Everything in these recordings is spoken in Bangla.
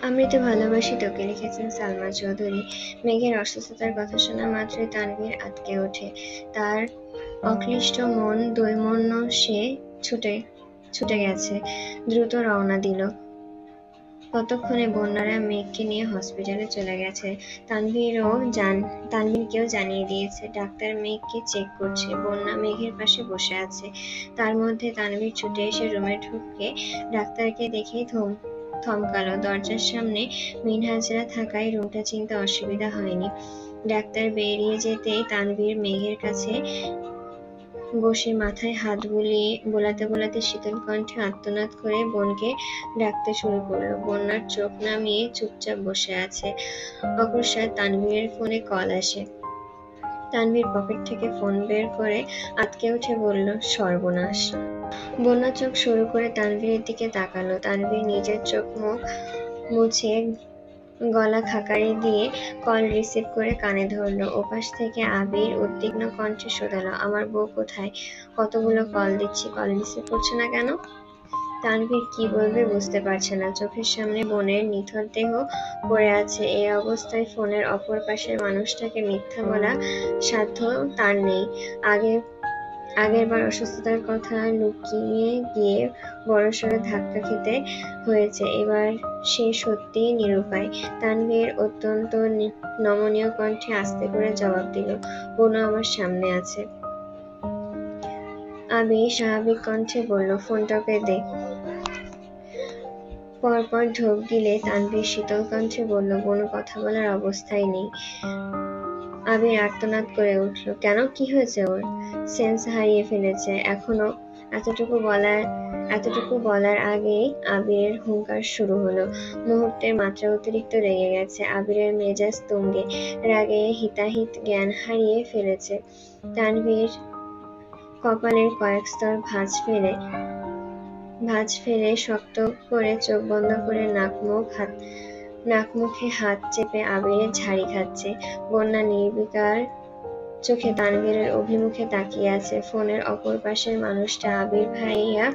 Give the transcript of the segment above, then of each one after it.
আমি তো ভালোবাসি তোকে লিখেছেন সালমা চৌধুরী। মেঘের অসুস্থতার কথা শোনা মাত্রই তানভীর আঁতকে ওঠে। তার অক্লিষ্ট মন দৈমন্য সে ছুটে ছুটে গেছে, দ্রুত রওনা দিল। কতক্ষণে বন্যারা মেঘকে নিয়ে হসপিটালে চলে গেছে। তানভীরকেও জানিয়ে দিয়েছে। ডাক্তার মেঘকে চেক করছে। বন্যা মেঘের পাশে বসে আছে। তার মধ্যে তানভীর ছুটে এসে রুমে ঢুকে ডাক্তারকে দেখেই থমকালো। দরজার সামনে মিনহাজরা থাকায় রুমটা চিনতে অসুবিধা হয়নি। ডাক্তার বেরিয়ে যেতেই তানভীর মেঘের কাছে বসে মাথায় হাত বোলাতে বোলাতে শীতল কণ্ঠে আর্তনাদ করে বোনকে ডাকতে শুরু করলো। বন্যার চোখ নামিয়ে চুপচাপ বসে আছে। অকস্মাৎ তানভীরের ফোনে কল আসে। তানভীর পকেট থেকে ফোন বের করে আঁতকে উঠে বলল, সর্বনাশ। বন্যা চোখ সরু করে তানভীরের দিকে তাকালো। তানভীর নিজের চোখ মুখ মুছে গলা খাকারি দিয়ে কল রিসিভ করে কানে ধরল। ওপাশ থেকে আবির উদ্বিগ্ন কণ্ঠে শোধালো, আমার বউ কোথায়? কতগুলো কল দিচ্ছি, কল রিসিভ করছে না কেন? তানভীর কি বলবে বুঝতে পারছে না। চোখের সামনে বোনের নিথর দেহ পড়ে আছে। এই অবস্থায় ফোনের অপর পাশের মানুষটাকে মিথ্যা বলা সাধ্য তার নেই। আগেরবার অসুস্থতার কথা লুকিয়ে গিয়ে বড়সড় ধাক্কা খেতে হয়েছে। এবার সে সত্যিই নিরুপায়। তানভীর অত্যন্ত নমনীয় কণ্ঠে আস্তে করে জবাব দিল, বোন আমার সামনে আছে। আবির স্বাভাবিক কণ্ঠে বলল, ফোনটা ওকে দে। পরপর ঢোক গিলে তানভীর শীতল কণ্ঠে বলল, বোন কথা বলার অবস্থায় নেই। আবির আর্তনাদ করে উঠল, কেন, কি হয়েছে ওর? সেন্স হারিয়ে ফেলেছে। এখনো এতটুকু বলার আগেই আবিরের হুঙ্কার শুরু হলো। মুহূর্তের মাত্রা অতিরিক্ত রেগে গেছে। আবিরের মেজাজ তুঙ্গে, রাগে হিতাহিত জ্ঞান হারিয়ে ফেলেছে। তানভীর কপালের কয়েক স্তর ভাঁজ ফেলে শক্ত করে চোখ বন্ধ করে নাক মুখে হাত চেপে আবিরের ঝাড়ি খাচ্ছে। বন্যা নির্বিকার চোখে তানভীরের অভিমুখে তাকিয়ে আছে। ফোনের অপর পাশের মানুষটা আবির ভাইয়া।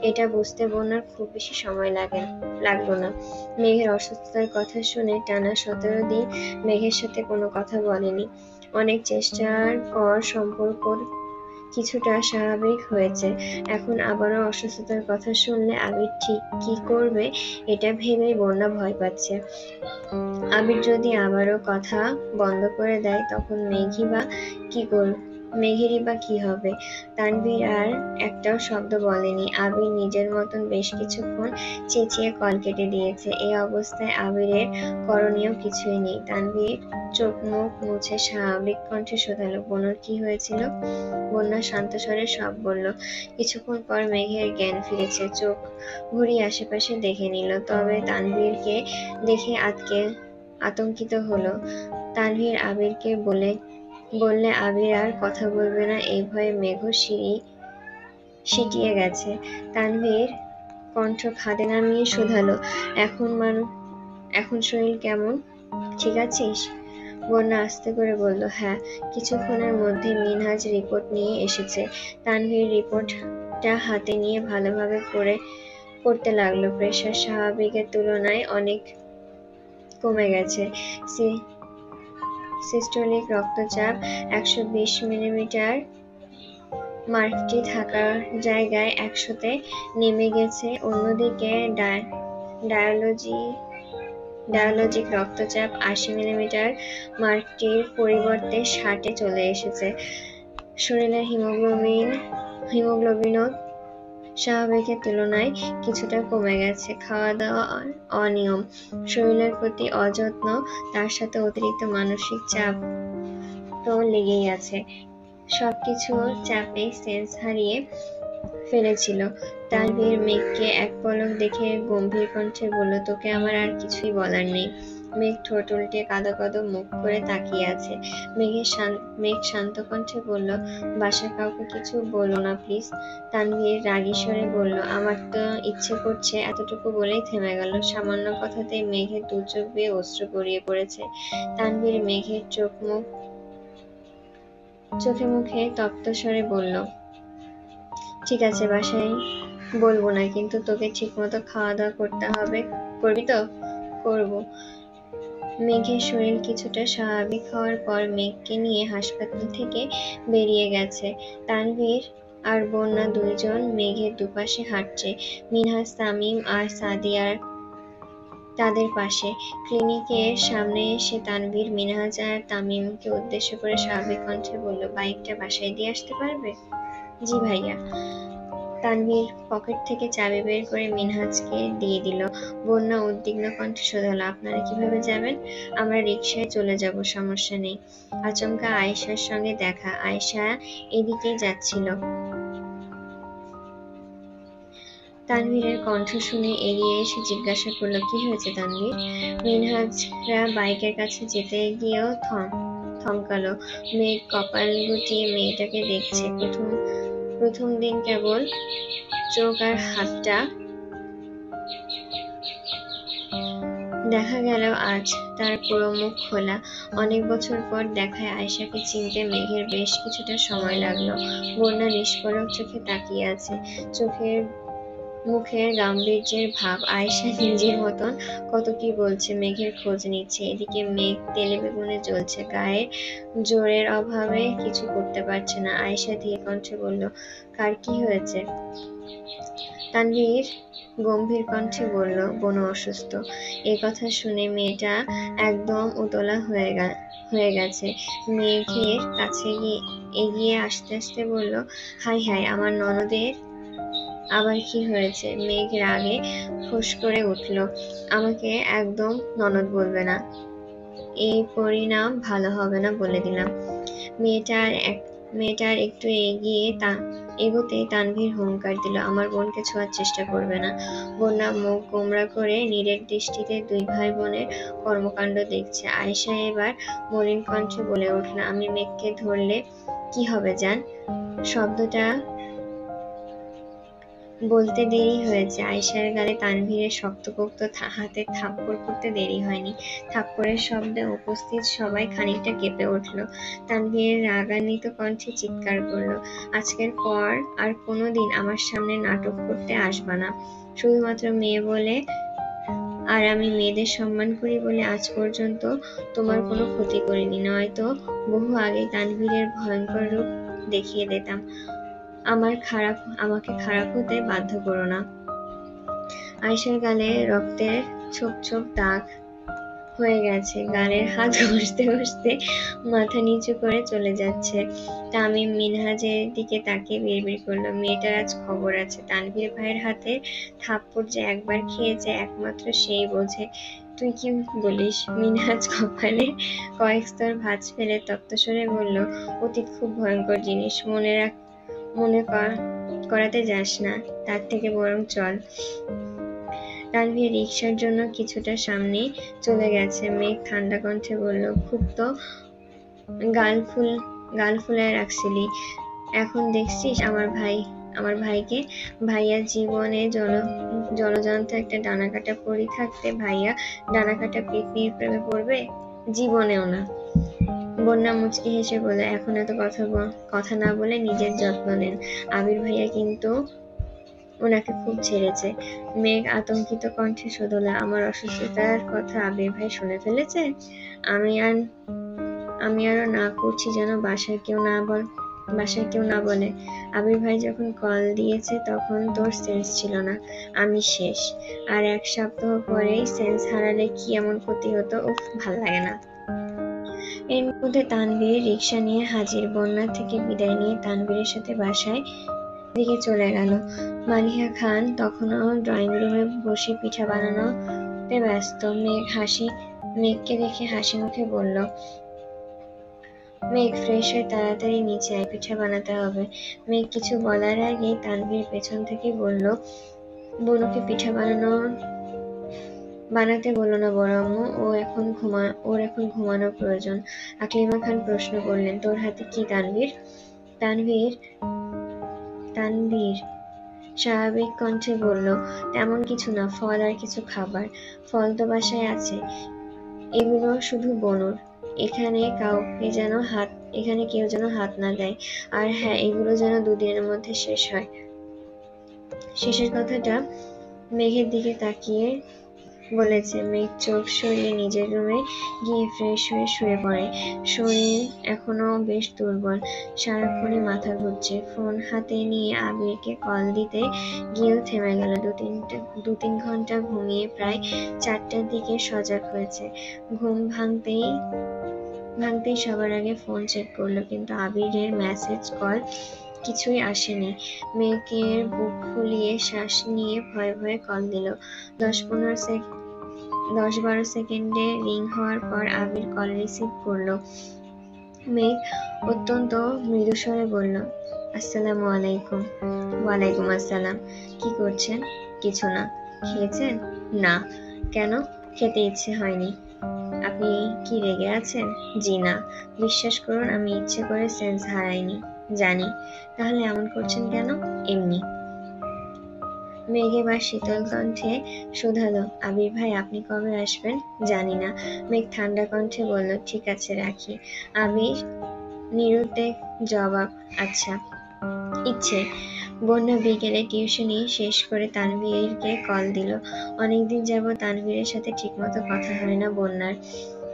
এটা বুঝতে বন্যার খুব বেশি সময় লাগলো না। মেঘের অসুস্থতার কথা শুনে টানা 17 দিন মেঘের সাথে কোনো কথা বলেনি। অনেক চেষ্টার পর সম্পর্ক কিছুটা স্বাভাবিক হয়েছে। এখন আবারও অসুস্থতার কথা শুনলে আবির ঠিক কি করবে এটা ভেবেই বন্যা ভয় পাচ্ছে। আবির যদি আবারও কথা বন্ধ করে দেয় তখন মেঘেরই বা কি হবে? তানভীর আর একটাও শব্দ বলেনি। আবির নিজের মতন বেশ কিছুক্ষণ চেঁচিয়ে কল কেটে দিয়েছে। এই অবস্থায় আবিরের করণীয় কিছুই নেই। তানভীর চোখ মুখ মুছে স্বাভাবিক কণ্ঠে শোধালো, বোনের কি হয়েছিল? বন্যা শান্ত স্বরে সব বলল। কিছুক্ষণ পর মেঘের জ্ঞান ফিরেছে। চোখ ঘুরিয়ে আশেপাশে দেখে নিল। তবে তানভীরকে দেখে আতঙ্কিত হলো। তানভীর আবিরকে বললে আবির আর কথা বলবে না, এই ভয়ে মেঘও সিটিয়ে গেছে। তানভীর কণ্ঠ খাদে নামিয়ে শোধালো, এখন শরীর কেমন, ঠিক আছিস? বন্যা আস্তে করে বলল, হ্যাঁ। কিছুক্ষণের মধ্যে মিনহাজ রিপোর্ট নিয়ে এসেছে। তানভীর রিপোর্টটা হাতে নিয়ে ভালোভাবে পড়তে লাগলো। প্রেশার স্বাভাবিকের তুলনায় অনেক কমে গেছে। সিস্টোলিক রক্তচাপ 120 মিলিমিটার, মার্কটি থাকার জায়গায় 100-তে নেমে গেছে। অন্যদিকে ডায়ালজিক রক্তচাপ 80 মিলিমিটার, মার্কটির পরিবর্তে 60-এ চলে এসেছে। শরীরের হিমোগ্লোবিনও স্বাভাবিকের তুলনায় কিছুটা কমে গেছে। খাওয়া দাওয়া অনিয়ম, শরীরের প্রতি অযত্ন, তার সাথে অতিরিক্ত মানসিক চাপ তো লেগেই আছে। সবকিছু চাপে সেন্স হারিয়ে ফেলেছিল। তানভীর মেঘকে এক পলক দেখে গম্ভীর কণ্ঠে বলল, তোকে আমার আর কিছুই বলার নেই। মেঘ ঠোঁট উল্টে কাঁদো কাঁদো মুখ করে তাকিয়ে আছে। মেঘ শান্ত কণ্ঠে বলল, বাসার কাউকে কিছু বলো না প্লিজ। তানভীর রাগী স্বরে বলল, আমার তো ইচ্ছে করছে। এতটুকু বলেই থেমে গেল। সামান্য কথাতেই মেঘের দু চোখ বেয়ে অশ্রু গড়িয়ে পড়েছে। তানভীর মেঘের চোখে মুখে তপ্ত স্বরে বলল, ঠিক আছে, বাসায় বলবো না, কিন্তু তোকে ঠিকমতো খাওয়া দাওয়া করতে হবে, করবি তো? করব। মেঘের শরীর কিছুটা স্বাভাবিক হওয়ার পর মেঘকে নিয়ে হাসপাতাল থেকে বেরিয়ে গেছে। তানভীর আর বন্যা দুইজন মেঘের দুপাশে হাঁটছে। মিনহাজ, তামিম আর সাদিয়ার তাদের পাশে। ক্লিনিকের সামনে এসে তানভীর মিনহাজ আর তামিমকে উদ্দেশ্য করে স্বাভাবিক কণ্ঠে বলল, বাইকটা বাসায় দিয়ে আসতে পারবে? জি ভাইয়া। তানভীর পকেট থেকে চাবি বের করে মিনহাজকে দিয়ে দিল। বন্যা উদ্বিগ্ন কণ্ঠে শোধালো, আপনারা কিভাবে যাবেন? আমরা রিকশায় চলে যাব, সমস্যা নেই। আচমকা আয়েশার সঙ্গে দেখা। আয়েশা এদিকেই যাচ্ছিল। তানভীরের কণ্ঠ শুনে এগিয়ে এসে জিজ্ঞাসা করলো, কি হয়েছে তানভীর? মিনহাজরা বাইকের কাছে যেতে গিয়েও থমকালো। মেঘ কপাল গুটিয়ে মেয়েটাকে দেখছে। প্রথম দিন কেবল চোখ আর হাতটা দেখা গেল, আজ তার পুরো মুখ খোলা। অনেক বছর পর দেখায় আয়েশাকে চিনতে মেঘের বেশ কিছুটা সময় লাগলো। বন্যা নিষ্পলক চোখে তাকিয়ে আছে। মুখের গাম্ভীর্যের ভাব। আয়েশা নিজের মতন কত কি বলছে, মেঘের খোঁজ নিচ্ছে। এদিকে মেঘ তেলে বেগুনে জ্বলছে, গায়ে জোরের অভাবে কিছু করতে পারছে না। আয়েশা ধীর কণ্ঠে বলল, কার কি হয়েছে? তানভীর গম্ভীর কণ্ঠে বলল, বনু অসুস্থ। এই কথা শুনে মেয়েটা একদম উতলা হয়ে গেছে। মেঘের কাছে এগিয়ে আসতে আসতে বলল, হাই হাই, আমার ননদের আবার কি হয়েছে? মেঘ রাগে ফোঁস করে উঠল, আমাকে একদম ননদ বলবে না, এই পরিণাম ভালো হবে না বলে দিলাম। মেয়েটার একটু এগোতে তানভীর হুঙ্কার দিল, আমার বোনকে ছোঁয়ার চেষ্টা করবে না। বন্যা মুখ গোমড়া করে নীরের দৃষ্টিতে দুই ভাই বোনের কর্মকাণ্ড দেখছে। আয়েশা এবার মলিন কণ্ঠে বলে উঠল, আমি মেঘকে ধরলে কি হবে জান? শব্দটা বলতে দেরি হয়েছে। আয়েশার গালে তানভীরের শক্তপোক্ত হাতে থাপ্পড় করতে দেরি হয়নি। থাপ্পড়ের শব্দে উপস্থিত সবাই খানিকটা কেঁপে উঠল। তানভীরের রাগান্বিত কণ্ঠে চিৎকার করল, আজকের পর আর কোনোদিন আমার সামনে নাটক করতে আসবা না। শুধুমাত্র মেয়ে বলে আর আমি মেয়েদের সম্মান করি বলে আজ পর্যন্ত তোমার কোনো ক্ষতি করিনি, নয়তো বহু আগেই তানভীরের ভয়ঙ্কর রূপ দেখিয়ে দিতাম। আমাকে খারাপ হতে বাধ্য করো না। আয়েশার গালে রক্তের ছোপ ছোপ দাগ হয়ে গেছে। গালের হাত ঘষতে ঘষতে মাথা নিচু করে চলে যাচ্ছে। তামিম মিনহাজের দিকে তাকিয়ে বিড়বিড় করলো, মেয়েটার আজ খবর আছে। তানভীর ভাইয়ের হাতে থাপ্পড় যে একবার খেয়েছে একমাত্র সেই বোঝে। তুই কি বলিস? মিনহাজ কপালে কয়েক স্তর ভাঁজ ফেলে তপ্তস্বরে বলল, অতীত খুব ভয়ঙ্কর জিনিস, মনে করাতে যাস না, তার থেকে বরং চল। তানভীর রিকশার জন্য কিছুটা সামনে চলে গেছে। মেঘ ঠান্ডা কণ্ঠে বলল, খুব তো গাল ফুলায় রাখছিলি, এখন দেখছিস আমার ভাইকে? ভাইয়া জীবনে জলজন্ত একটা ডানাকাটা পরি থাকতে ভাইয়া ডানাকাটা পেতনির প্রেমে পড়বে? জীবনেও না। বন্যা মুচকি হেসে বলে, এখন এত কথা না বলে নিজের যত্ন নেন। আবির ভাইয়া কিন্তু ওনাকে খুব ছেড়েছে। মেঘ আতঙ্কিত কণ্ঠে শোধল, আমার অসুস্থতার কথা আবির ভাই শুনে ফেলেছে? আমি আরো না করছি যেন বাসায় কেউ না বলে। আবির ভাই যখন কল দিয়েছে তখন তোর সেন্স ছিল না, আমি শেষ। আর এক সপ্তাহ পরেই সেন্স হারালে কি এমন ক্ষতি হতো, উফ ভাল লাগে না। এর মধ্যে তানভীর রিকশা নিয়ে হাজির। বন্যা থেকে বিদায় নিয়ে তানভীরের সাথে বাসায় দিকে চলে গেল। মালিহা খান তখনও ড্রয়িং রুমে বসে পিঠা বানানোতে ব্যস্ত। মেঘকে দেখে হাসি মুখে বলল, মেঘ ফ্রেশ হয়ে তাড়াতাড়ি নিচে আয়, পিঠা বানাতে হবে। মেঘ কিছু বলার আগেই তানভীর পেছন থেকে বলল, বনুকে পিঠা বানাতে বলো না বড় আম্মু, ওর এখন ঘুমানোর প্রয়োজন। আকলিমা খান প্রশ্ন করলেন, তোর হাতে কি তানভীর? তানভীর স্বাভাবিক কণ্ঠে বলল, তেমন কিছু না, ফল আর কিছু খাবার। ফল তো বাসায় আছে, এগুলো শুধু বনুর। এখানে কেউ যেন হাত না দেয়। আর হ্যাঁ, এগুলো যেন 2 দিনের মধ্যে শেষ হয়। শেষের কথাটা মেঘের দিকে তাকিয়ে বলেছে। মেঘ চোখ সরিয়ে নিজের রুমে গিয়ে ফ্রেশ হয়ে শুয়ে পড়ে। শরীর এখনো বেশ দুর্বল, সারাক্ষণই মাথা ঘুরছে। ফোন হাতে নিয়ে আবিরকে কল দিতে গিয়েও থেমে গেল। 2-3 ঘন্টা ঘুমিয়ে প্রায় 4টার দিকে সজাগ হয়েছে। ঘুম ভাঙতেই সবার আগে ফোন চেক করলো, কিন্তু আবিরের মেসেজ কল কিছুই আসেনি। মেঘের বুক ফুলিয়ে শ্বাস নিয়ে ভয়ে ভয়ে কল দিল। 10-12 সেকেন্ডে রিং হওয়ার পর আবির কল রিসিভ করলো। মেঘ অত্যন্ত মৃদুস্বরে বলল, আসসালামু আলাইকুম। ওয়ালাইকুম আসসালাম। কি করছেন? কিছু না। খেয়েছেন? না। কেন? খেতে ইচ্ছে হয়নি। আপনি কি রেগে আছেন? জি না। বিশ্বাস করুন, আমি ইচ্ছে করে সেন্স হারাইনি। জানি। তাহলে এমন করছেন কেন? এমনি। মেঘ এবার শীতল কণ্ঠে শুধালো, আবির ভাই আপনি কবে আসবেন? জানি না। মেঘ ঠান্ডা কণ্ঠে বলল, ঠিক আছে রাখি। আবির নিরুদ্বেগ জবাব, আচ্ছা। ইচ্ছে। বন্যা বিকেলে টিউশনি শেষ করে তানভীরকে কল দিল। অনেকদিন যাবৎ তানভীরের সাথে ঠিকমতো কথা হয় না বন্যার।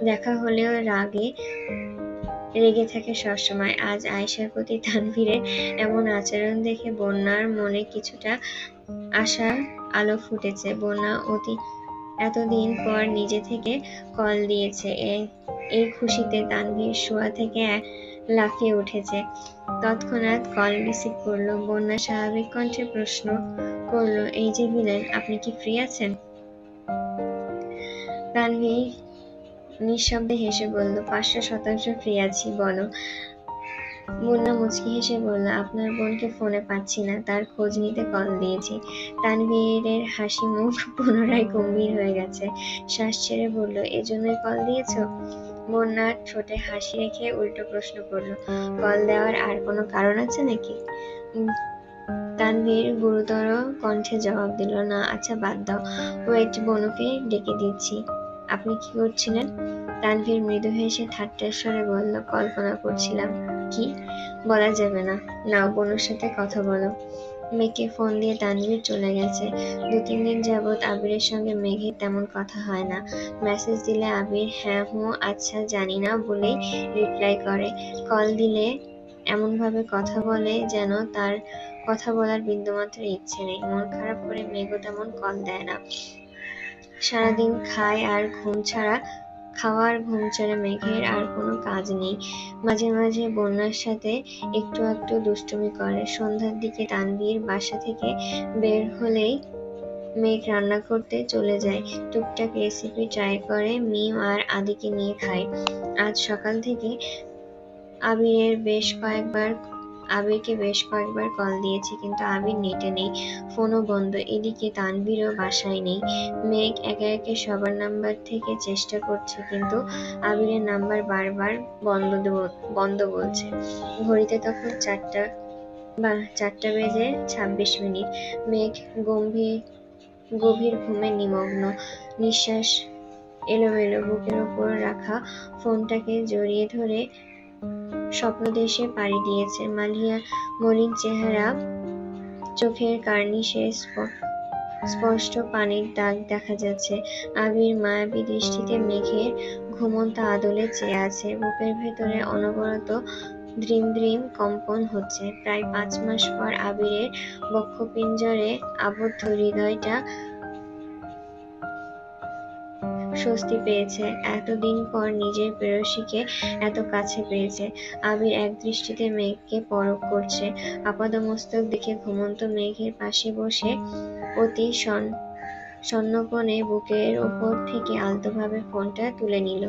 দেখা হলেও রেগে থাকে সবসময়। আজ আয়েশার প্রতি তানভীরের এমন আচরণ দেখে বন্যার মনে কিছুটা আশার আলো ফুটেছে। বন্যা এতদিন পর নিজে থেকে কল দিয়েছে। এই খুশিতে তানভীর শোয়া থেকে লাফিয়ে উঠেছে। তৎক্ষণাৎ কল রিসিভ করলো। বন্যা স্বাভাবিক কণ্ঠে প্রশ্ন করলো, এই যে ভিলেন, আপনি কি ফ্রি আছেন? তানভীর নিঃশব্দে হেসে বলল, 500% ফ্রি আছি, বলো। বন্যা মুচকি হেসে বলল, আপনার বোনকে ফোনে পাচ্ছি না, তার খোঁজ নিতে কল দিয়েছি। তানভীরের হাসি মুখ পুনরায় গম্ভীর হয়ে গেছে। শ্বাস ছেড়ে বলল, এজন্যই কল দিয়েছো? বন্যা ঠোঁটে হাসি রেখে উল্টো প্রশ্ন করল, কল দেওয়ার আর কোনো কারণ আছে নাকি? তানভীর গুরুতর কণ্ঠে জবাব দিল, না। আচ্ছা বাদ দাও, ওয়েট, বনুকে ডেকে দিচ্ছি। আপনি কি করছিলেন? তানভীর মৃদু হেসে ঠাট্টার স্বরে বলল, কল্পনা করছিলাম। কি? বলা যাবে না। নাও, বনুর সাথে কথা বলো। মেঘকে ফোন দিয়ে তানভীর চলে গেছে। 2-3 দিন যাবৎ আবিরের সঙ্গে মেঘের তেমন কথা হয় না। মেসেজ দিলে আবির হ্যাঁ হুঁ আচ্ছা জানি না বলেই রিপ্লাই করে। কল দিলে এমনভাবে কথা বলে যেন তার কথা বলার বিন্দুমাত্র ইচ্ছে নেই। মন খারাপ করে মেঘও তেমন কল দেয় না। সারাদিন খাওয়া আর ঘুম ছাড়া মেঘের আর কোনো কাজ নেই। মাঝে মাঝে বন্যার সাথে একটু একটু দুষ্টুমি করে। সন্ধ্যার দিকে তানভীর বাসা থেকে বের হলেই মেঘ রান্না করতে চলে যায়। টুকটাক রেসিপি ট্রাই করে, মিম আর আদিকে নিয়ে খায়। আজ সকাল থেকে আবিরকে বেশ কয়েকবার কল দিয়েছে, কিন্তু আবির নেটে নেই, ফোনও বন্ধ। এদিকে তানভীরও বাসায় নেই। মেঘ একে একে সবার নাম্বার থেকে চেষ্টা করছে, কিন্তু আবিরের নাম্বার বারবার বন্ধ বলছে। ঘড়িতে তখন 4টা বেজে 26 মিনিট। মেঘ গভীর ঘুমে নিমগ্ন। নিঃশ্বাস এলোমেলো। বুকের ওপর রাখা ফোনটাকে জড়িয়ে ধরে স্বপ্নদেশে পাড়ি দিয়েছে। মলিন চেহারা, চোখের কার্নিশে স্পষ্ট পানির দাগ দেখা যাচ্ছে। আবির মায়াবী দৃষ্টিতে মেঘের ঘুমন্ত আদলে চেয়ে আছে। বুকের ভেতরে অনবরত দ্রিম দ্রিম কম্পন হচ্ছে। প্রায় 5 মাস পর আবিরের বক্ষপিঞ্জরে আবদ্ধ হৃদয়টা স্বস্তি পেয়েছে। এতদিন পর নিজের প্রেয়সীকে এত কাছে পেয়েছে। আবির একদৃষ্টিতে মেঘকে পরখ করছে। আপাদমস্তক দেখে ঘুমন্ত মেঘের পাশে বসে অতি সন্নপনে বুকের ওপর থেকে আলতোভাবে ফোনটা তুলে নিল।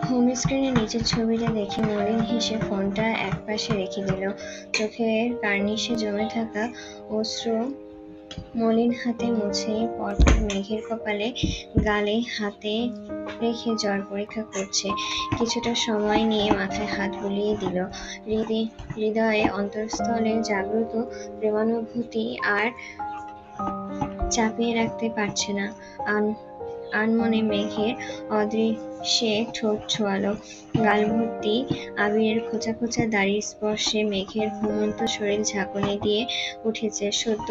হোম স্ক্রিনের নিচের ছবিটা দেখে মলিন হেসে ফোনটা একপাশে রেখে দিল। চোখের কার্নিশে জমে থাকা অশ্রু মলিন হাতে মুছে পরপর মেঘের কপালে, গালে হাতে রেখে জ্বর পরীক্ষা করছে। কিছুটা সময় নিয়ে মাথায় হাত বুলিয়ে দিল। হৃদয়ে অন্তঃস্থলে জাগ্রত প্রেমানুভূতি আর চাপিয়ে রাখতে পারছে না। আনমনে মেঘের অদৃশ্যে ঠোঁট ছোঁয়ালো। গাল ভর্তি আবিরের খোঁচা খোঁচা দাড়ির স্পর্শে মেঘের ঘুমন্ত শরীর ঝাঁকুনি দিয়ে উঠেছে। সদ্য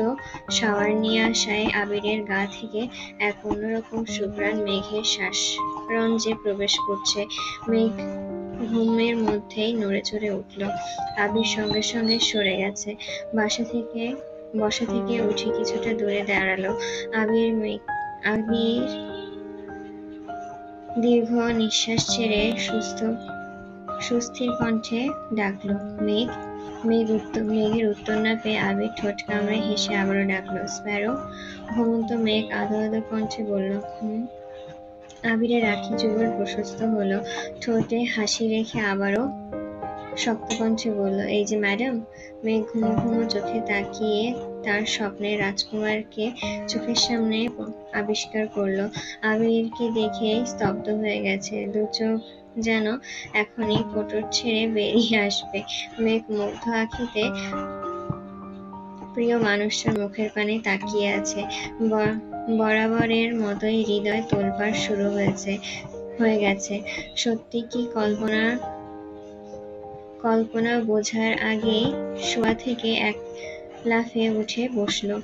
শাওয়ার নিয়ে আসায় আবিরের গা থেকে এক অন্যরকম সুঘ্রাণ মেঘের শ্বাসরঞ্জে প্রবেশ করছে। মেঘ ঘুমের মধ্যেই নড়েচড়ে উঠল। আবির সঙ্গে সঙ্গে সরে গেছে। বসা থেকে উঠে কিছুটা দূরে দাঁড়ালো। আবির দীর্ঘ নিঃশ্বাস ছেড়ে সুস্থির কণ্ঠে ডাকলো, মেঘ। মেঘের উত্তর না পেয়ে আবির ঠোঁট কামড়ে হেসে আবারও ডাকলো, স্প্যারো। ঘুমন্ত মেঘ আধো আধো কণ্ঠে বলল, হুম। আবিরের আঁখি যুগল প্রশস্ত হলো। ঠোঁটে হাসি রেখে আবারও শক্ত কণ্ঠে বলল, এই যে ম্যাডাম। মেঘ ঘুমো ঘুমো চোখে তাকিয়ে তার স্বপ্নের রাজকুমারকে চোখের সামনে আবিষ্কার করলো। আবিরকে দেখে স্তব্ধ হয়ে গেছে। দু চোখ যেন এখনই কোটর ছেড়ে বেরিয়ে আসবে। মেঘ মুগ্ধ আঁখিতে প্রিয় মানুষটার মুখের পানে তাকিয়ে আছে। বরাবরের মতোই হৃদয় তোলপাড় শুরু হয়ে গেছে। সত্যি কি কল্পনা বোঝার আগেই শোয়া থেকে এক লাফে উঠে বসলো।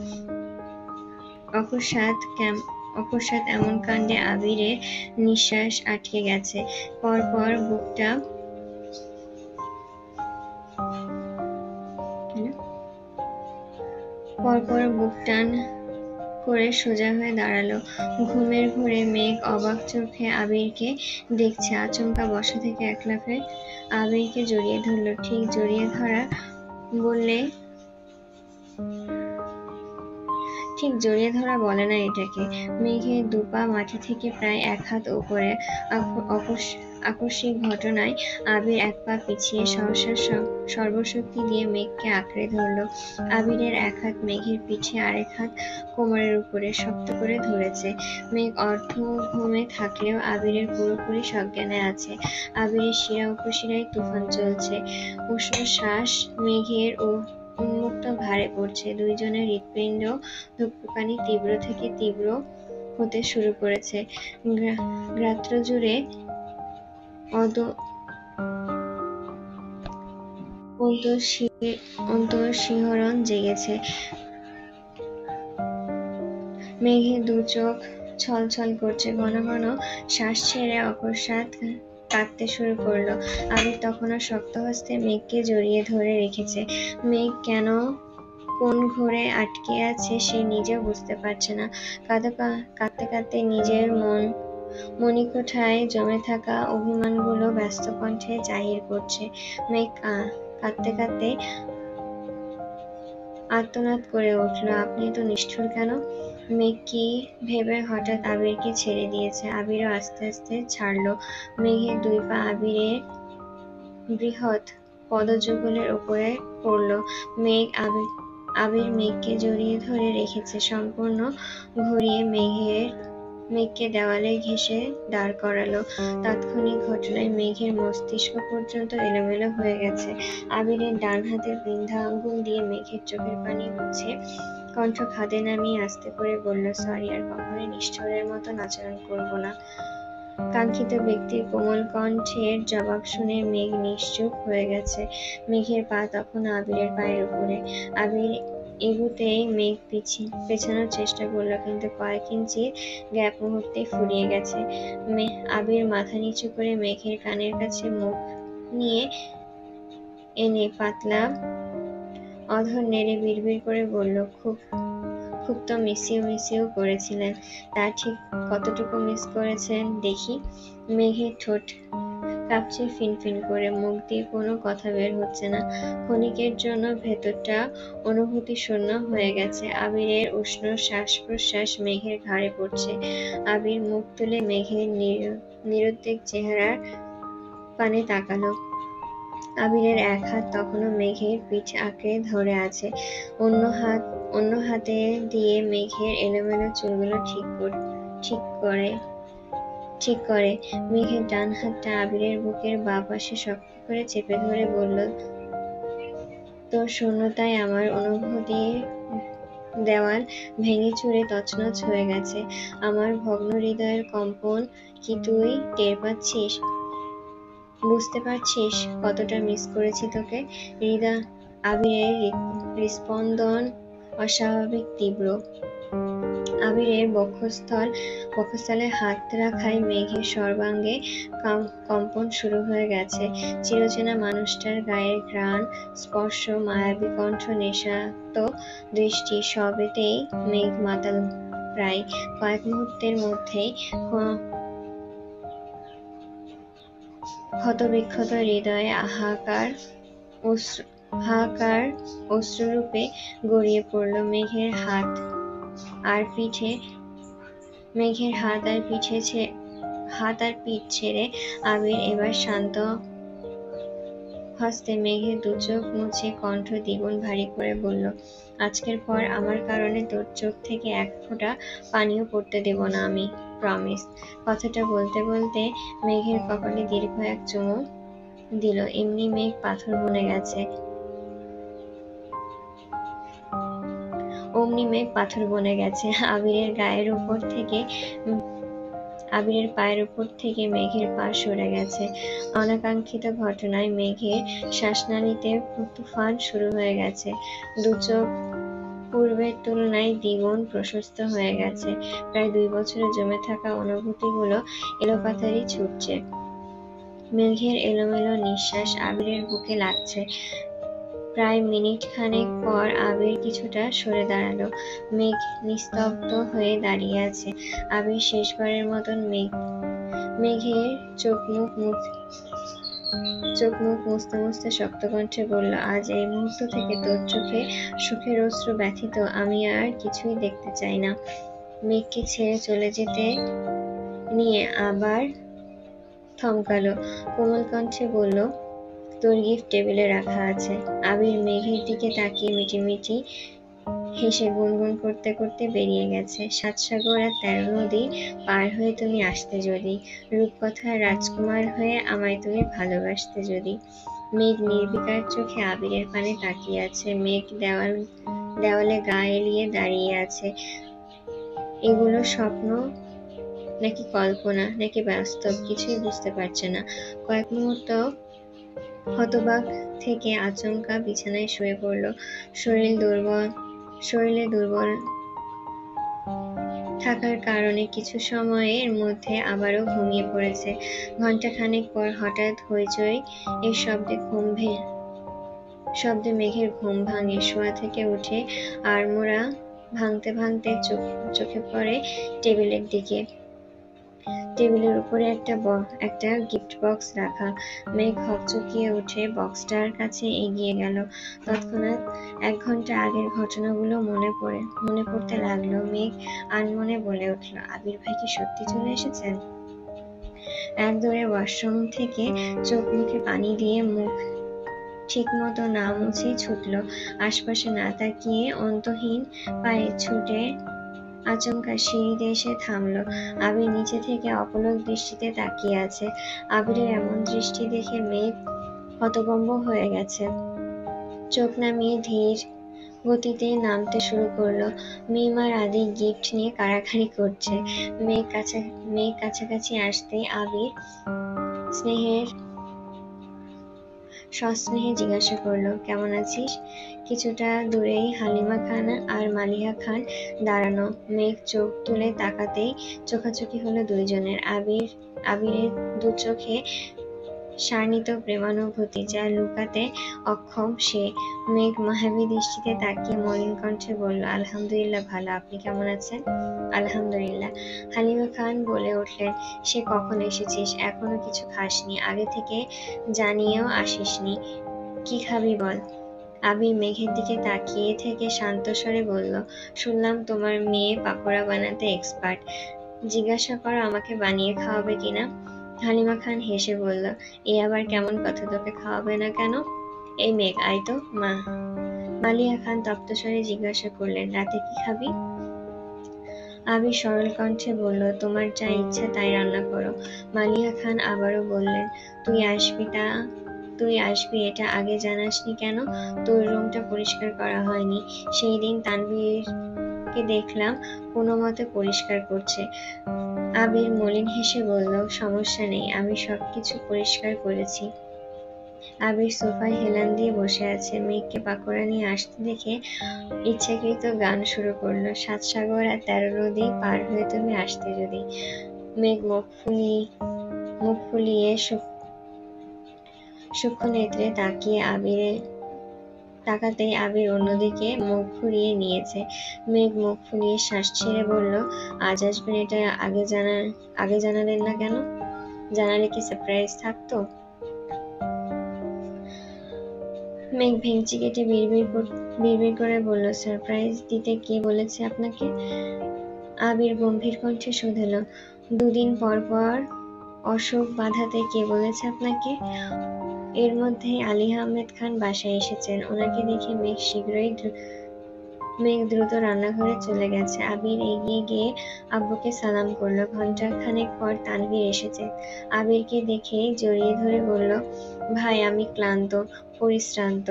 অকস্মাৎ এমন কাণ্ডে আবিরের নিঃশ্বাস আটকে গেছে। পরপর বুক টান করে সোজা হয়ে দাঁড়ালো। ঘুমের ঘোরে মেঘ অবাক চোখে আবিরকে দেখছে। আচমকা বসা থেকে এক লাফে আবিরকে জড়িয়ে ধরল। ঠিক জড়িয়ে ধরা বলে না এটাকে। মেঘের দুপা মাটি থেকে প্রায় এক হাত উপরে। আকস্মিক ঘটনায় আবির এক পা পিছিয়ে সহসা সর্বশক্তি দিয়ে মেঘকে আঁকড়ে ধরল। আবিরের এক হাত মেঘের পিঠে, আরেক হাত কোমরের উপরে শক্ত করে ধরেছে। মেঘ অর্ধ ঘুমে থাকলেও আবিরের পুরোপুরি সজ্ঞানে আছে। আবিরের শিরা উপশিরায় তুফান চলছে। উষ্ণ শ্বাস মেঘের উন্মুক্ত ঘাড়ে পড়ছে। দুইজনের হৃৎপিণ্ড ধুকপুকানি তীব্র থেকে তীব্র হতে শুরু করেছে। গাত্র জুড়ে অন্তঃশিহরণ জেগেছে। মেঘের দু চোখ ছলছল করছে। ঘন ঘন শ্বাস ছেড়ে অকস্মাৎ কাঁদতে শুরু করলো। আবির তখনও শক্ত হস্তে মেঘকে জড়িয়ে ধরে রেখেছে। মেঘ কোন ঘোরে আটকে আছে সে নিজেও বুঝতে পারছে না। কাঁদতে কাঁদতে নিজের মণিকোঠায় জমে থাকা অভিমানগুলো ব্যস্ত কণ্ঠে জাহির করছে। মেঘ কাঁদতে কাঁদতে আর্তনাদ করে উঠল, আপনি এত নিষ্ঠুর কেন? মেঘ কি ভেবে হঠাৎ আবিরকে ছেড়ে দিয়েছে। আবিরও আস্তে আস্তে ছাড়লো। মেঘের দুই পা আবিরের বৃহৎ পদযুগলের উপরে পড়ল। আবির মেঘকে জড়িয়ে ধরে রেখেছে। সম্পূর্ণ ঘুরিয়ে মেঘকে দেওয়ালে ঘেঁষে দাঁড় করালো। তাৎক্ষণিক ঘটনায় মেঘের মস্তিষ্ক পর্যন্ত এলোমেলো হয়ে গেছে। আবিরের ডান হাতের বৃদ্ধা আঙ্গুল দিয়ে মেঘের চোখের পানি মুছে কণ্ঠ খাদে নামিয়ে আস্তে করে বলল, সরি, আর কখনোই নিষ্ঠুরের মতন আচরণ করব না। কাঙ্ক্ষিত ব্যক্তির কোমল কণ্ঠের জবাব শুনে মেঘ নিশ্চুপ হয়ে গেছে। মেঘের পা তখন আবিরের পায়ের উপরে। আবির এগুতেই মেঘ পেছানোর চেষ্টা করলো, কিন্তু কয়েক ইঞ্চি গ্যাপ মুহূর্তে ফুরিয়ে গেছে। আবির মাথা নিচু করে মেঘের কানের কাছে মুখ নিয়ে এনে পাতলা অধর নেড়ে বিড়বিড় করে বলল, খুব তো মিসিউ করেছিলেন। তা ঠিক কতটুকু মিস করেছেন দেখি? মেঘের ঠোঁট কাঁপছে ফিনফিন করে। মুখ দিয়ে কোনো কথা বের হচ্ছে না। ক্ষণিকের জন্য ভেতরটা অনুভূতি শূন্য হয়ে গেছে। আবিরের উষ্ণ শ্বাস প্রশ্বাস মেঘের ঘাড়ে পড়ছে। আবির মুখ তুলে মেঘের নিরুদ্বেগ চেহারার পানে তাকালো। আবিরের এক হাত তখনও মেঘের পিঠ আঁকড়ে ধরে আছে। অন্য হাতে দিয়ে মেঘের এলোমেলো চুলগুলো ঠিক করে মেঘের ডান হাতটা আবিরের বুকের বাঁ পাশে শক্ত করে চেপে ধরে বলল, তোর শূন্যতায় আমার অনুভূতি দেওয়াল ভেঙে চুরে তছনছ হয়ে গেছে। আমার ভগ্ন হৃদয়ের কম্পন কি তুই টের পাচ্ছিস? বুঝতে পারছিস কতটা মিস করেছি তোকে? আবিরের হৃস্পন্দন অস্বাভাবিক তীব্র। আবিরের বক্ষস্থলে হাত রাখায় মেঘের সর্বাঙ্গে কম্পন শুরু হয়ে গেছে। চিরচেনা মানুষটার গায়ের ঘ্রাণ, স্পর্শ, মায়াবী কণ্ঠ, নেশাক্ত দৃষ্টি সবেতেই মেঘ মাতাল প্রায়। কয়েক মুহূর্তের মধ্যেই ক্ষতবিক্ষত হৃদয়ে হাহাকার অশ্রুরূপে গড়িয়ে পড়ল। মেঘের হাত আর পিঠ ছেড়ে আবির এবার শান্ত হস্তে মেঘের দুচোখ মুছে কণ্ঠ দ্বিগুণ ভারী করে বলল, আজকের পর আমার কারণে তোর চোখ থেকে এক ফোঁটা পানিও পড়তে দেব না আমি, প্রমিস। কথাটা বলতে বলতে মেঘের কপালে দীর্ঘ এক চুমু দিল। এমনি মেঘ পাথর বনে গেছে। আবিরের পায়ের উপর থেকে মেঘের পা সরে গেছে। অনাকাঙ্ক্ষিত ঘটনায় মেঘের শ্বাসনালীতে তুফান শুরু হয়ে গেছে। দুচোখ পূর্বের তুলনায় দ্বিগুণ প্রশস্ত হয়ে গেছে। প্রায় 2 বছরে জমে থাকা অনুভূতিগুলো এলোপাতাড়ি ছুটছে। মেঘের এলোমেলো নিঃশ্বাস আবিরের বুকে লাগছে। প্রায় মিনিট খানেক পর আবির কিছুটা সরে দাঁড়ালো। মেঘ নিস্তব্ধ হয়ে দাঁড়িয়ে আছে। আবির শেষবারের মতন মেঘের চোখ মুখ মুছতে মুছতে শক্ত কণ্ঠে বলল, আজ এই মুহূর্ত থেকে তোর চোখে সুখের অশ্রু ব্যথিত আমি আর কিছুই দেখতে চাই না। মেঘকে ছেড়ে চলে যেতে নিয়ে আবার থমকালো। কোমল কণ্ঠে বলল, তোর গিফট টেবিলে রাখা আছে। আবির মেঘের দিকে তাকিয়ে মিটিমিটি হেসে গুনগুন করতে করতে বেরিয়ে গেছে। 7 সাগর আর 13 নদী পার হয়ে তুমি আসতে যদি, রূপকথার রাজকুমার হয়ে আমায় তুমি ভালোবাসতে যদি। মেঘ নির্বিকার চোখে আবিরের পানে তাকিয়ে আছে। মেঘ দেওয়ালে গা এলিয়ে দাঁড়িয়ে আছে। এগুলো স্বপ্ন নাকি কল্পনা নাকি বাস্তব কিছুই বুঝতে পারছে না। কয়েক মুহূর্ত হতবাক থেকে আচমকা বিছানায় শুয়ে পড়ল। শরীরে দুর্বল থাকার কারণে কিছু সময়ের মধ্যে আবারও ঘুমিয়ে পড়েছে। ঘণ্টাখানেক পর হঠাৎ হইচই এর শব্দে মেঘের ঘুম ভাঙে। শোয়া থেকে উঠে আড়মোড়া ভাঙতে ভাঙতে চোখে পড়ে টেবিলের দিকে। টেবিলের উপরে একটা গিফট বক্স রাখা। মেঘ হকচকিয়ে উঠে বক্সটার কাছে এগিয়ে গেল। তৎক্ষণাৎ 1 ঘন্টা আগের ঘটনাগুলো মনে পড়তে লাগলো। মেঘ আনমনে বলে উঠল, আবির ভাই কি সত্যি চলে এসেছেন? এক দৌড়ে ওয়াশরুম থেকে চোখ মুখে পানি দিয়ে মুখ ঠিকমতো না মুছেই ছুটল। আশপাশে না তাকিয়ে অন্তহীন পায়ে ছুটে আচমকা সিঁড়িতে এসে থামল। আবির নিচে থেকে অপলক দৃষ্টিতে তাকিয়ে আছে। আবিরের এমন দৃষ্টি দেখে মেঘ হতভম্ব হয়ে গেছে। চোখ নামিয়ে ধীর গতিতে নামতে শুরু করলো। মিমার আদি গিফট নিয়ে কাড়াকাড়ি করছে। মেঘ কাছাকাছি আসতেই আবির সস্নেহে জিজ্ঞাসা করলো, কেমন আছিস? কিছুটা দূরেই হালিমা খান আর মালিহা খান দাঁড়ানো। মেঘ চোখ তুলে তাকাতেই চোখাচোখি হলো দুইজনের। আবিরের দু চোখে শাণিত প্রেমানুভূতি, যা লুকাতে অক্ষম সে। মেঘ মায়াবী দৃষ্টিতে তাকিয়ে মলিন কণ্ঠে বলল, আলহামদুলিল্লাহ ভালো, আপনি কেমন আছেন? আলহামদুলিল্লাহ। হালিমা খান বলে উঠলেন, সে কখন এসেছিস? এখনো কিছু খাসনি? আগে থেকে জানিয়েও আসিসনি? কি খাবি বল? আবির মেঘের দিকে তাকিয়ে থেকে শান্ত স্বরে বলল, শুনলাম তোমার মেয়ে পাকোড়া বানাতে এক্সপার্ট, জিজ্ঞাসা করো আমাকে বানিয়ে খাওয়াবে কিনা। হালিমা খান হেসে বলল, এ আবার কেমন কথা, তোকে খাওয়াবে না কেন? এই মেঘ আয় তো মা। মালিহা খান তপ্ত স্বরে জিজ্ঞাসা করলেন, রাতে কি খাবি? আবির সরল কণ্ঠে বলল, তোমার যা ইচ্ছা তাই রান্না করো। মালিহা খান আবারও বললেন, তুই আসবি তা তুই আসবি এটা আগে জানাসনি কেন? তোর রুমটা পরিষ্কার করা হয়নি। সেই দিন তানভীরকে দেখলাম কোনো মতে পরিষ্কার করছে। আবির মলিন হেসে বলল, সমস্যা নেই, আমি সবকিছু পরিষ্কার করেছি। আবির সোফায় হেলান দিয়ে বসে আছে। মেঘকে পাকোড়া নিয়ে আসতে দেখে ইচ্ছাকৃত গান শুরু করলো, 7 সাগর আর 13 নদী পার হয়ে তুমি আসতে যদি। মেঘ মুখ ফুলিয়ে সূক্ষ্ম নেত্রে তাকাতেই আবির অন্যদিকে মুখ ঘুরিয়ে নিয়েছে। মেঘ মুখ ফুলিয়ে শ্বাস ছেড়ে বলল, আজ আসবেন এটা আগে জানালেন না কেন? জানালে কি সারপ্রাইজ থাকতো? মেঘ ভেঙচি কেটে বিড়বিড় করে বলল, সারপ্রাইজ দিতে কে বলেছে আপনাকে? আবির গম্ভীর কণ্ঠে শুধাল, 2 দিন পর পর অসুখ বাঁধাতে কে বলেছে আপনাকে? এর মধ্যেই আলী আহমেদ খান বাসায় এসেছেন। ওনাকে দেখে মেঘ দ্রুত রান্নাঘরে চলে গেছে। আবির এগিয়ে গিয়ে আব্বুকে সালাম করলো। ঘণ্টাখানেক পর তানভীর এসেছে। আবিরকে দেখে জড়িয়ে ধরে বলল, ভাই আমি ক্লান্ত, পরিশ্রান্ত।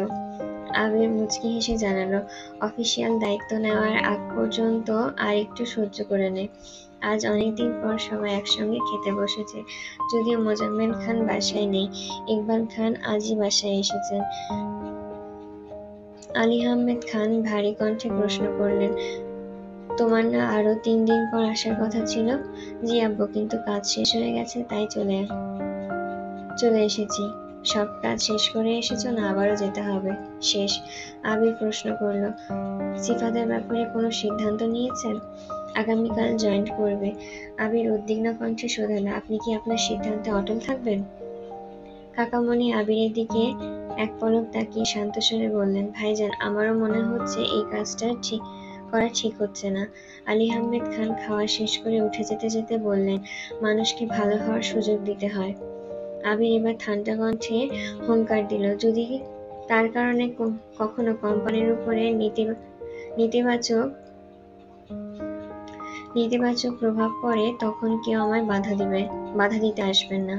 আবির মুচকি হেসে জানালো, অফিসিয়াল দায়িত্ব নেওয়ার আগ পর্যন্ত আর একটু সহ্য করে নে। আজ অনেকদিন পর সবাই একসঙ্গে খেতে বসেছে। যদিও মোজাম্মেল খান বাসায় নেই, ইকবাল খান আজই বাসায় এসেছেন। আলী আহমেদ খান ভারী কণ্ঠে প্রশ্ন করলেন, তোমার না আরো 3 দিন পর আসার কথা ছিল? জি আব্বু, কিন্তু কাজ শেষ হয়ে গেছে তাই চলে এসেছি। সব কাজ শেষ করে এসেছো না আবারও যেতে হবে? শেষ। আবির প্রশ্ন করলো, সিফাতের ব্যাপারে কোনো সিদ্ধান্ত নিয়েছেন? আগামীকাল জয়েন করবে। আবির উদ্বিগ্ন কণ্ঠে শোধালো, আপনি কি আপনার সিদ্ধান্তে অটল থাকবেন? কাকামণি আবিরের দিকে এক পলক তাকিয়ে শান্ত স্বরে বললেন, ভাইজান আমারও মনে হচ্ছে এই কাজটা করা ঠিক হচ্ছে না। আলী আহমেদ খান খাওয়া শেষ করে উঠে যেতে যেতে বললেন, মানুষকে ভালো হওয়ার সুযোগ দিতে হয়। আবির এবার ঠান্ডা কণ্ঠে হুঙ্কার দিল, যদি তার কারণে কখনো কোম্পানির উপরে নেতিবাচক প্রভাব পড়ে তখন কেউ আমায় বাধা দিতে আসবেন না।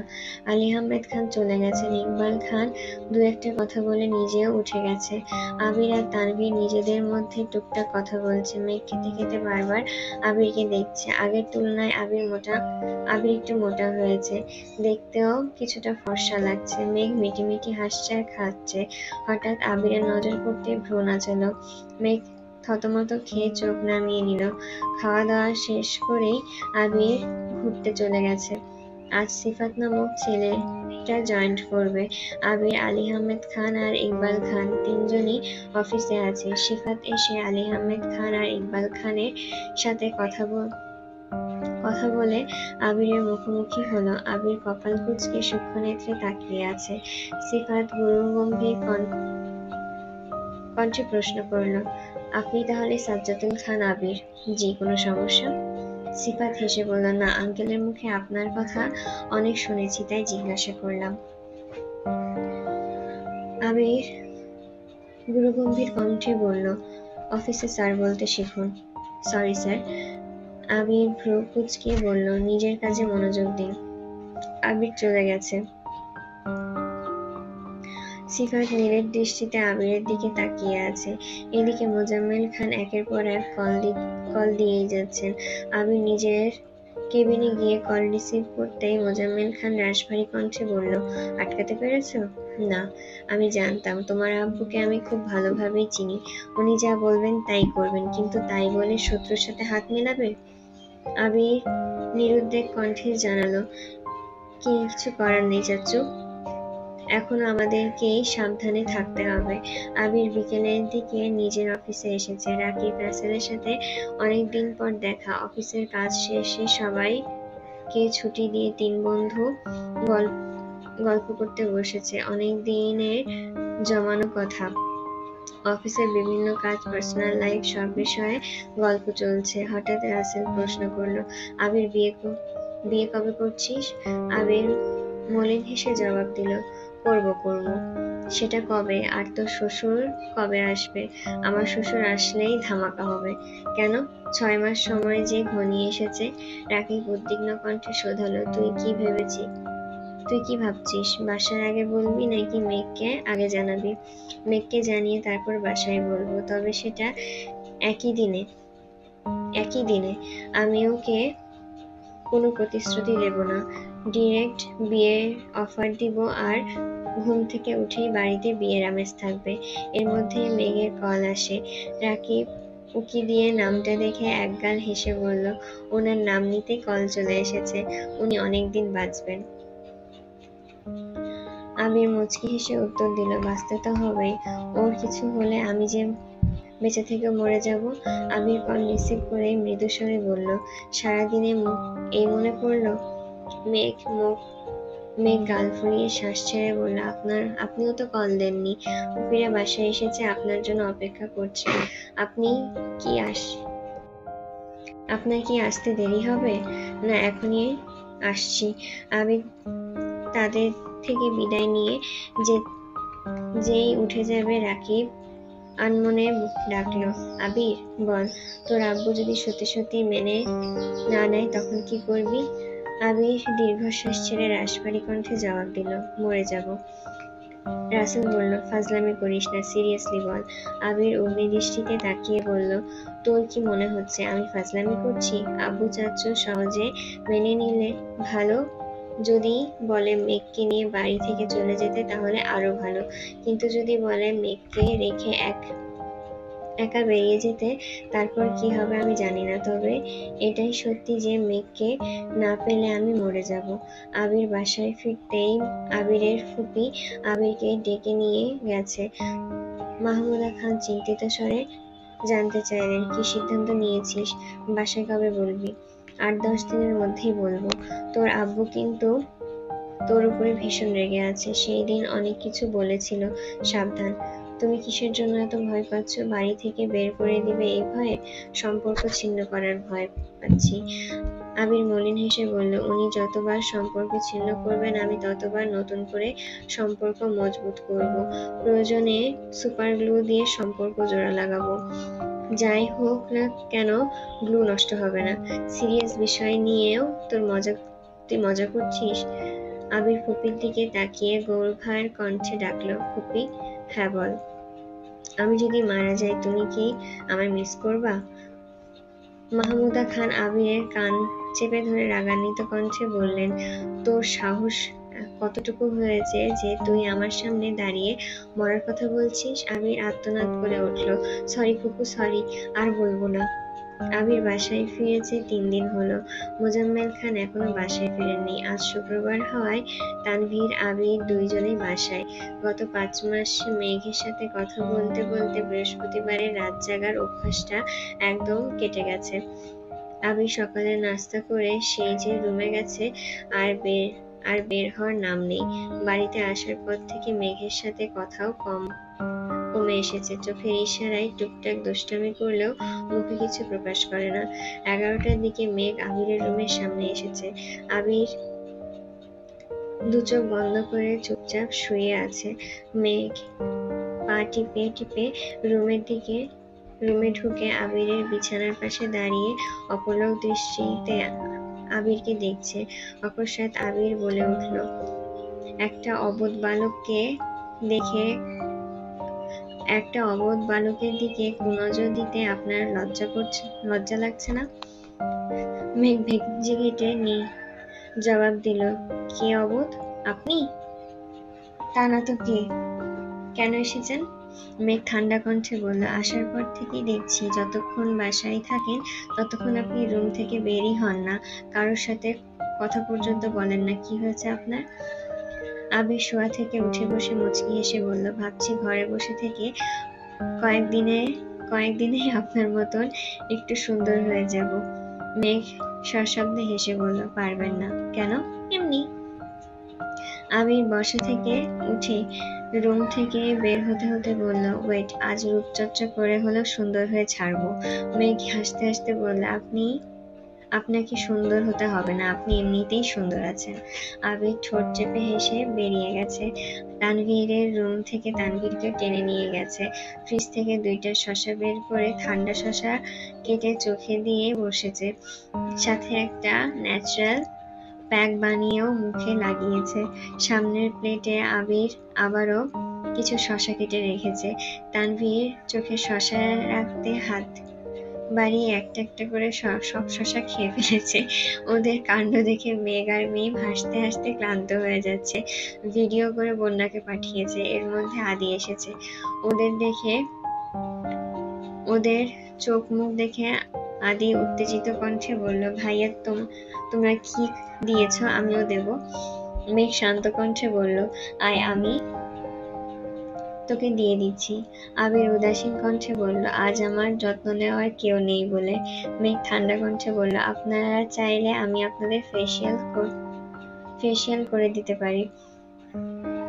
আলী আহমেদ খান চলে গেছেন। ইকবাল খান 2-একটা কথা বলে নিজেও উঠে গেছে। আবির আর তানভীর নিজেদের মধ্যে টুকটাক কথা বলছে। মেঘ খেতে খেতে বারবার আবিরকে দেখছে। আগের তুলনায় আবির একটু মোটা হয়েছে, দেখতেও কিছুটা ফর্সা লাগছে। মেঘ মিটিমিটি হাসছে আর খাচ্ছে। হঠাৎ আবিরের নজর পড়তে ভ্রু নাচালো। মেঘ থতমত খেয়ে চোখ নামিয়ে নিল। খাওয়া দাওয়া শেষ করেই আবির ঘুরতে চলে গেছে। আজ সিফাত নামক ছেলেটা জয়েন করবে। আবির, আলী আহমেদ খান আর ইকবাল খান 3 জনই অফিসে আছে। সিফাত এসে আলী আহমেদ খান আর ইকবাল খানের সাথে কথা বলে আবিরের মুখোমুখি হলো। আবির কপাল কুঁচকে সূক্ষ্ম নেত্রে তাকিয়ে আছে। সিফাত গুরুগম্ভীর কণ্ঠে প্রশ্ন করলো, আপনি তাহলে সাজ্জাদুল খান আবির? জি, কোনো সমস্যা? সিফাত হেসে বলল, না, আঙ্কেলের মুখে আপনার কথা অনেক শুনেছি তাই জিজ্ঞাসা করলাম। আবির গুরুগম্ভীর কণ্ঠে বলল, অফিসে স্যার বলতে শিখুন। Sorry sir. আবির ভ্রু কুঁচকে বলল, নিজের কাজে মনোযোগ দিন। আবির চলে গেছে। সিফাত নিরেট দৃষ্টিতে আবিরের দিকে তাকিয়ে আছে। এদিকে মোজাম্মেল খান একের পর এক কল দিয়েই যাচ্ছেন। আবির নিজের কেবিনে গিয়ে কল রিসিভ করতেই মোজাম্মেল খান রাশভারী কণ্ঠে বলল, আটকাতে পেরেছ? না, আমি জানতাম তোমার আব্বুকে আমি খুব ভালোভাবেই চিনি। উনি যা বলবেন তাই করবেন, কিন্তু তাই বলে শত্রুর সাথে হাত মেলাবে? আবির নিরুদ্বেগ কণ্ঠে জানালো, কিছু করার নেই চাচু, এখন আমাদেরকেই সাবধানে থাকতে হবে। আবির বিকেলের দিকে নিজের অফিসে এসেছে। রাকিব রাসেলের সাথে অনেকদিন পর দেখা। অফিসের কাজ শেষে সবাইকে ছুটি দিয়ে 3 বন্ধু গল্প করতে বসেছে। অনেক দিনের জমানো কথা। অফিসের বিভিন্ন কাজ, পার্সোনাল লাইফ, সব বিষয়ে গল্প চলছে। হঠাৎ রাসেল প্রশ্ন করলো, আবির বিয়ে কবে করছিস? আবির মলিন হেসে জবাব দিল, করব। সেটা কবে? আর তোর শ্বশুর কবে আসবে? আমার শ্বশুর আসলেই ধামাকা হবে। কেন? 6 মাস সময় যে ঘনিয়ে এসেছে। রাকিব উদ্বিগ্ন কণ্ঠে শোধালো, তুই কি ভেবেছিস? তুই কি ভাবছিস, বাসার আগে বলবি নাকি মেঘকে আগে জানাবি? মেঘকে জানিয়ে তারপর বাসায় বলবো, তবে সেটা একই দিনে। আমি ওকে কোনো প্রতিশ্রুতি দেব না। ডিরেক্ট বিয়ের অফার দিব, আর ঘুম থেকে উঠেই বাড়িতে বিয়ের আমেজ থাকবে। এর মধ্যেই মেঘের কল আসে। রাকিব উকি দিয়ে নামটা দেখে একগাল হেসে বলল, ওনার নাম নিতেই কল চলে এসেছে, উনি অনেকদিন বাঁচবেন। আবির মুচকি হেসে উত্তর দিল, বাঁচতে তো হবেই, ওর কিছু হলে আমি যে বেঁচে থেকে মরে যাব। আবির কল রিসিভ করেই মৃদু স্বরে বলল, সারাদিনে এই মনে পড়লো? মেঘ গাল ফুলিয়ে শ্বাস ছেড়ে বলল, আপনিও তো কল দেননি। ফিরে বাসায় এসেছে, আপনার জন্য অপেক্ষা করছে। আপনার কি আসতে দেরি হবে? না, এখনই আসছি। আবির তাদের থেকে বিদায় নিয়ে যেই উঠে যাবে, রাকিব আনমনে ডাকলো, আবির বল, তোর আব্বু যদি সত্যি সত্যি মেনে না নেয় তখন কি করবি? আবির দীর্ঘশ্বাস ছেড়ে রাশভারী কণ্ঠে জবাব দিল, মরে যাব। রাসেল বলল, ফাজলামি করিস না, সিরিয়াসলি বল। আবির অগ্নিদৃষ্টিতে তাকিয়ে বলল, তোর কি মনে হচ্ছে আমি ফাজলামি করছি? আব্বু চাচ্চু সহজে মেনে নিলে ভালো। যদি বলে মেঘকে নিয়ে বাড়ি থেকে চলে যেতে তাহলে আরো ভালো, কিন্তু যদি বলে মেঘকে রেখে একা বেরিয়ে যেতে, তারপর কি হবে আমি জানি না। তবে এটাই সত্যি যে মেঘকে না পেলে আমি মরে যাব। আবির বাসায় ফিরতেই আবিরের ফুপি আবিরকে ডেকে নিয়ে গেছে। মাহমুদা খান চিন্তিত স্বরে জানতে চাইলেন, কি সিদ্ধান্ত নিয়েছিস? বাসায় কবে বলবি? 8-10 দিনের মধ্যেই বলবো। তোর আব্বু কিন্তু তোর উপরে ভীষণ রেগে আছে, সেই দিন অনেক কিছু বলেছিল, সাবধান। তুমি কিসের জন্য এত ভয় পাচ্ছ? বাড়ি থেকে বের করে দিবে এই ভয়ে? সম্পর্ক ছিন্ন করার ভয় পাচ্ছি। আবির মলিন হেসে বলল, উনি যতবার সম্পর্ক ছিন্ন করবেন আমি ততবার নতুন করে সম্পর্ক মজবুত করব। প্রয়োজনে সুপার গ্লু দিয়ে সম্পর্ক জোড়া লাগাবো। যাই হোক না কেন, গ্লু নষ্ট হবে না। সিরিয়াস বিষয় নিয়েও তুই মজা করছিস? আবির ফুপির দিকে তাকিয়ে গৌরভার কণ্ঠে ডাকলো, ফুপি, হ্যাঁ বল। আমি যদি মারা যাই তুমি কি আমায় মিস করবা? মাহমুদা খান আবিরের কান চেপে ধরে রাগান্বিত কণ্ঠে বললেন, তোর সাহস কতটুকু হয়েছে যে তুই আমার সামনে দাঁড়িয়ে মরার কথা বলছিস? আবির আর্তনাদ করে উঠল, সরি ফুপু, সরি, আর বলবো না। আবির বাসায় ফিরেছে 3 দিন হলো। মোজাম্মেল খান এখনো বাসায় ফেরেননি। আজ শুক্রবার হওয়ায় তানভীর আবির দুইজনেই বাসায়। গত 5 মাস মেঘের সাথে কথা বলতে বলতে বৃহস্পতিবারের রাত জাগার অভ্যাসটা একদম কেটে গেছে। আবির সকালে নাস্তা করে সেই যে রুমে গেছে, আর বের হওয়ার নাম নেই। বাড়িতে আসার পর থেকে মেঘের সাথে কথাও কমে এসেছে। চোখের ইশারায় টুকটাক দুষ্টামি করলেও মুখে কিছু প্রকাশ করে না। 11টার দিকে মেঘ আবিরের রুমের সামনে এসেছে। আবির দু চোখ বন্ধ করে চুপচাপ শুয়ে আছে। মেঘ পা টিপে টিপে রুমে ঢুকে আবিরের বিছানার পাশে দাঁড়িয়ে অপলক দৃষ্টিতে আবিরকে দেখছে। অকস্মাৎ আবির বলে উঠল, একটা অবোধ বালকের দিকে কুনজর দিতে আপনার লজ্জা লাগছে না? মেঘ ভেজে ঘেটে জবাব দিল, কে অবোধ? আপনি? তা না তো কে? কেন এসেছেন? মেঘ ঠান্ডা কণ্ঠে বলল, আসার পর থেকেই দেখছি যতক্ষণ বাসায় থাকেন ততক্ষণ আপনি রুম থেকে বেরই হন না, কারোর সাথে কথা পর্যন্ত বলেন না। কি হয়েছে আপনার? আবির শোয়া থেকে উঠে বসে মুচকি হেসে বলল, ভাবছি ঘরে বসে থেকে কয়েকদিনে আপনার মতন একটু সুন্দর হয়ে যাব। মেঘ সশব্দে হেসে বলল, পারবেন না। কেন? এমনি। আবির বসা থেকে উঠে রুম থেকে বের হতে হতে বলল, ওয়েট, আজ রূপচর্চা করে হলেও সুন্দর হয়ে ছাড়বো। মেঘ হাসতে হাসতে বলল, আপনাকে সুন্দর হতে হবে না, আপনি এমনিতেই সুন্দর আছেন। আবির ঠোঁট চেপে হেসে বেরিয়ে গেছে। তানভীরের রুম থেকে তানভীরকে টেনে নিয়ে গেছে। ফ্রিজ থেকে 2টা শসা বের করে ঠান্ডা শসা কেটে চোখে দিয়ে বসেছে, সাথে একটা ন্যাচারাল প্যাক বানিয়েও মুখে লাগিয়েছে। সামনের প্লেটে আবির আবারও কিছু শসা কেটে রেখেছে। তানভীর চোখে শসা রাখতে হাত বাড়িয়ে একটা একটা করে সব শসা খেয়ে ফেলেছে। ওদের কাণ্ড দেখে মেঘ আর মিম হাসতে হাসতে ক্লান্ত হয়ে যাচ্ছে। ভিডিও করে বন্যাকে পাঠিয়েছে। এর মধ্যে আদি এসেছে। ওদের চোখ মুখ দেখে আদি উত্তেজিত কণ্ঠে বলল, ভাইয়া তোমরা কি দিয়েছ? আমিও দেব। মেঘ শান্ত কণ্ঠে বলল, আয় আমি তোকে দিয়ে দিচ্ছি। আবির উদাসীন কণ্ঠে বলল, আজ আমার যত্ন নেওয়ার কেউ নেই বলে। মেঘ ঠান্ডা কণ্ঠে বলল, আপনারা চাইলে আমি আপনাদের ফেসিয়াল করে দিতে পারি।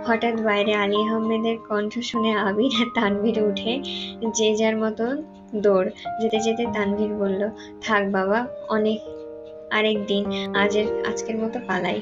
হঠাৎ বাইরে আলী আহমেদের কণ্ঠ শুনে আবির আর তানভীর উঠে যে যার মতন দৌড়। যেতে যেতে তানভীর বলল, থাক বাবা, আরেক দিন, আজকের মতো পালাই।